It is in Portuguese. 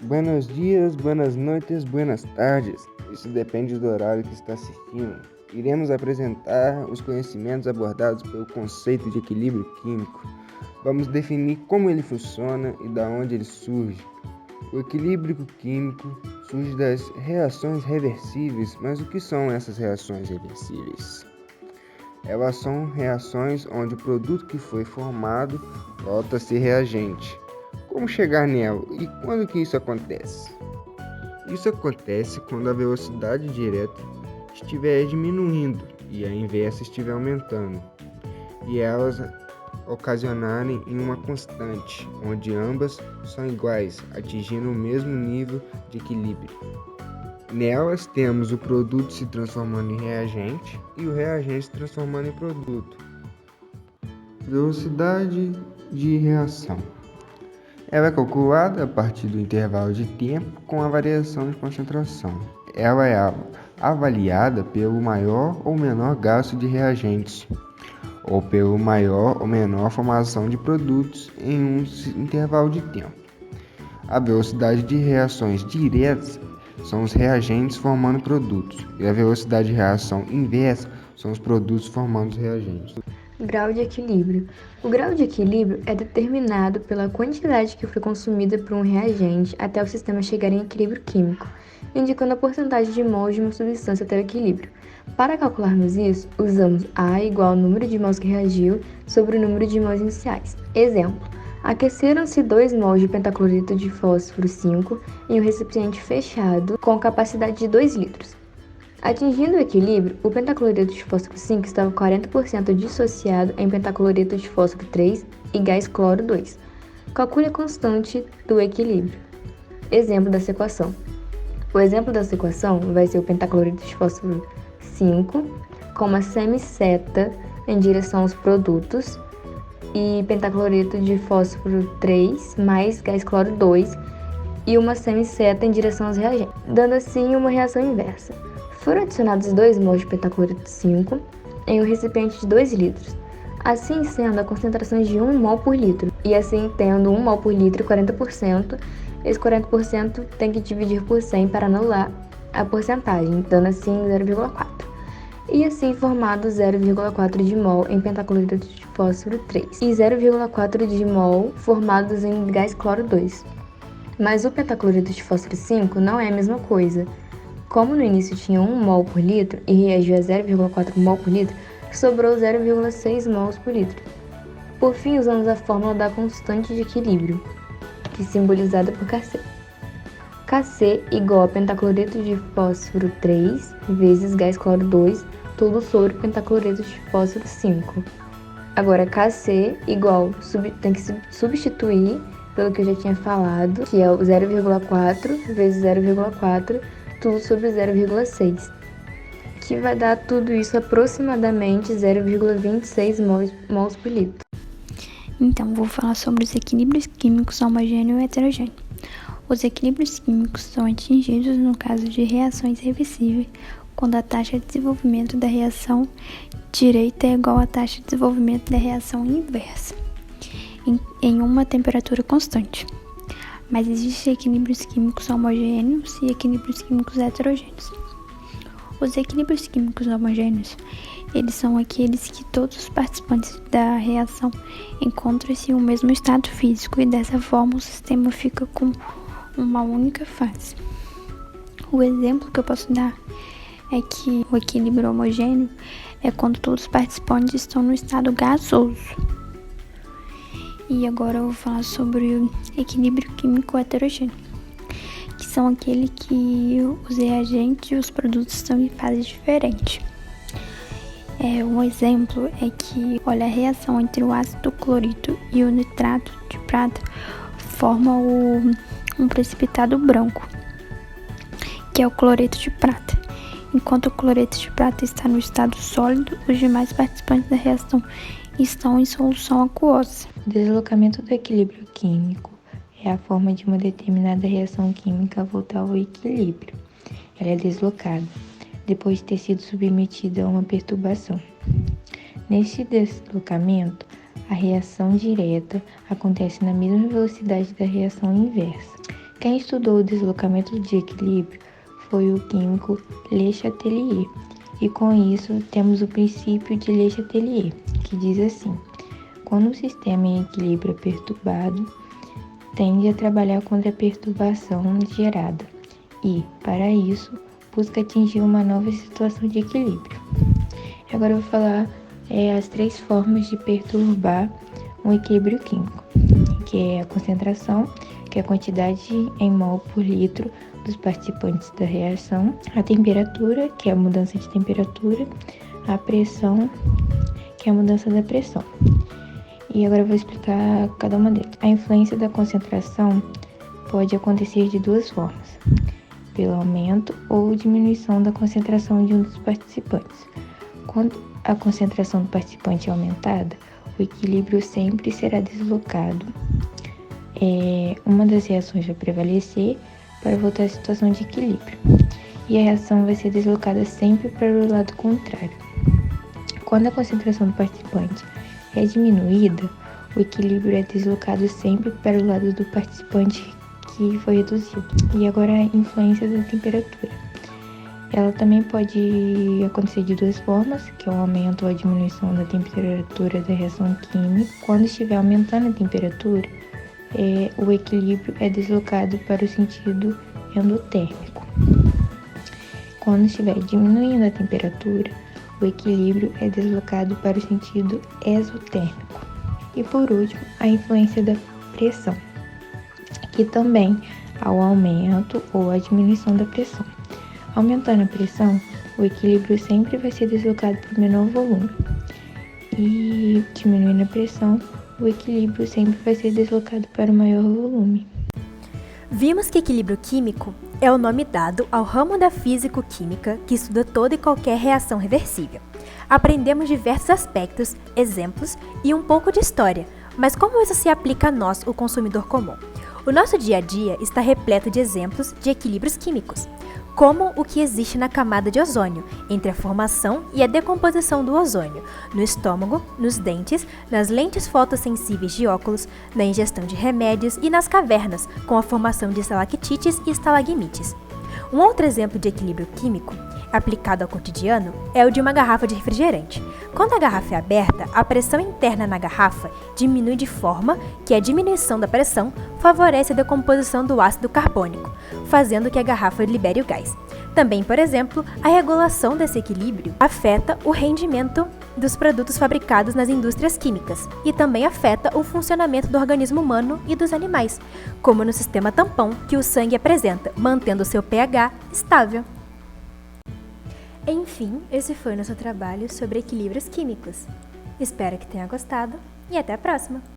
Buenos dias, buenas noites, buenas tardes. Isso depende do horário que está assistindo. Iremos apresentar os conhecimentos abordados pelo conceito de equilíbrio químico. Vamos definir como ele funciona e de onde ele surge. O equilíbrio químico surge das reações reversíveis, mas o que são essas reações reversíveis? Elas são reações onde o produto que foi formado volta a ser reagente. Como chegar nela e quando que isso acontece? Isso acontece quando a velocidade direta estiver diminuindo e a inversa estiver aumentando, e elas ocasionarem em uma constante, onde ambas são iguais, atingindo o mesmo nível de equilíbrio. Nelas temos o produto se transformando em reagente e o reagente se transformando em produto. Velocidade de reação. Ela é calculada a partir do intervalo de tempo com a variação de concentração. Ela é avaliada pelo maior ou menor gasto de reagentes, ou pelo maior ou menor formação de produtos em um intervalo de tempo. A velocidade de reações diretas são os reagentes formando produtos, e a velocidade de reação inversa são os produtos formando os reagentes. Grau de equilíbrio. O grau de equilíbrio é determinado pela quantidade que foi consumida por um reagente até o sistema chegar em equilíbrio químico, indicando a porcentagem de mols de uma substância até o equilíbrio. Para calcularmos isso, usamos A igual ao número de mols que reagiu sobre o número de mols iniciais. Exemplo: aqueceram-se 2 mols de pentacloreto de fósforo 5 em um recipiente fechado com capacidade de 2 litros. Atingindo o equilíbrio, o pentacloreto de fósforo 5 estava 40% dissociado em pentacloreto de fósforo 3 e gás cloro 2. Calcule a constante do equilíbrio. Exemplo dessa equação. O exemplo dessa equação vai ser o pentacloreto de fósforo 5 com uma semiceta em direção aos produtos e pentacloreto de fósforo 3 mais gás cloro 2 e uma semiceta em direção aos reagentes, dando assim uma reação inversa. Foram adicionados 2 mols de pentacloreto 5 em um recipiente de 2 litros, assim sendo a concentração de 1 mol por litro, e assim tendo 1 mol por litro e 40%, esse 40% tem que dividir por 100 para anular a porcentagem, dando assim 0,4. E assim formado 0,4 de mol em pentacloreto de fósforo 3 e 0,4 de mol formados em gás cloro 2. Mas o pentacloreto de fósforo 5 não é a mesma coisa. Como no início tinha 1 mol por litro e reagiu a 0,4 mol por litro, sobrou 0,6 mols por litro. Por fim, usamos a fórmula da constante de equilíbrio, que é simbolizada por Kc. Kc igual a pentacloreto de fósforo 3 vezes gás cloro 2, tudo sobre pentacloreto de fósforo 5. Agora, Kc igual, tem que substituir pelo que eu já tinha falado, que é o 0,4 vezes 0,4, tudo sobre 0,6, que vai dar tudo isso aproximadamente 0,26 mols por litro. Então, vou falar sobre os equilíbrios químicos homogêneo e heterogêneo. Os equilíbrios químicos são atingidos no caso de reações reversíveis, quando a taxa de desenvolvimento da reação direita é igual à taxa de desenvolvimento da reação inversa, em uma temperatura constante. Mas existem equilíbrios químicos homogêneos e equilíbrios químicos heterogêneos. Os equilíbrios químicos homogêneos, eles são aqueles que todos os participantes da reação encontram-se em um mesmo estado físico e dessa forma o sistema fica com uma única fase. O exemplo que eu posso dar é que o equilíbrio homogêneo é quando todos os participantes estão no estado gasoso. E agora eu vou falar sobre o equilíbrio químico heterogêneo, que são aquele que os reagentes e os produtos estão em fases diferentes. Um exemplo é que, olha, a reação entre o ácido clorídrico e o nitrato de prata forma um precipitado branco, que é o cloreto de prata. Enquanto o cloreto de prata está no estado sólido, os demais participantes da reação estão em solução aquosa. O deslocamento do equilíbrio químico é a forma de uma determinada reação química voltar ao equilíbrio. Ela é deslocada depois de ter sido submetida a uma perturbação. Neste deslocamento, a reação direta acontece na mesma velocidade da reação inversa. Quem estudou o deslocamento de equilíbrio foi o químico Le Chatelier, e com isso temos o princípio de Le Chatelier, que diz assim: quando o sistema em equilíbrio é perturbado, tende a trabalhar contra a perturbação gerada e, para isso, busca atingir uma nova situação de equilíbrio. Agora eu vou falar as 3 formas de perturbar um equilíbrio químico, que é a concentração, que é a quantidade em mol por litro dos participantes da reação, a temperatura, que é a mudança de temperatura, a pressão, que é a mudança da pressão. E agora eu vou explicar cada uma delas. A influência da concentração pode acontecer de 2 formas: pelo aumento ou diminuição da concentração de um dos participantes. Quando a concentração do participante é aumentada, o equilíbrio sempre será deslocado. Uma das reações vai prevalecer para voltar à situação de equilíbrio, e a reação vai ser deslocada sempre para o lado contrário. Quando a concentração do participante é diminuída, o equilíbrio é deslocado sempre para o lado do participante que foi reduzido. E agora a influência da temperatura. Ela também pode acontecer de 2 formas, que é o aumento ou a diminuição da temperatura da reação química. Quando estiver aumentando a temperatura, o equilíbrio é deslocado para o sentido endotérmico. Quando estiver diminuindo a temperatura, o equilíbrio é deslocado para o sentido exotérmico. E por último, a influência da pressão, que também há o aumento ou a diminuição da pressão. Aumentando a pressão, o equilíbrio sempre vai ser deslocado para o menor volume. E diminuindo a pressão, o equilíbrio sempre vai ser deslocado para o maior volume. Vimos que equilíbrio químico é o nome dado ao ramo da físico-química que estuda toda e qualquer reação reversível. Aprendemos diversos aspectos, exemplos e um pouco de história, mas como isso se aplica a nós, o consumidor comum? O nosso dia a dia está repleto de exemplos de equilíbrios químicos, como o que existe na camada de ozônio, entre a formação e a decomposição do ozônio, no estômago, nos dentes, nas lentes fotossensíveis de óculos, na ingestão de remédios e nas cavernas, com a formação de estalactites e estalagmites. Um outro exemplo de equilíbrio químico aplicado ao cotidiano é o de uma garrafa de refrigerante. Quando a garrafa é aberta, a pressão interna na garrafa diminui de forma que a diminuição da pressão favorece a decomposição do ácido carbônico, fazendo que a garrafa libere o gás. Também, por exemplo, a regulação desse equilíbrio afeta o rendimento dos produtos fabricados nas indústrias químicas e também afeta o funcionamento do organismo humano e dos animais, como no sistema tampão que o sangue apresenta, mantendo seu pH estável. Enfim, esse foi nosso trabalho sobre equilíbrios químicos. Espero que tenha gostado e até a próxima!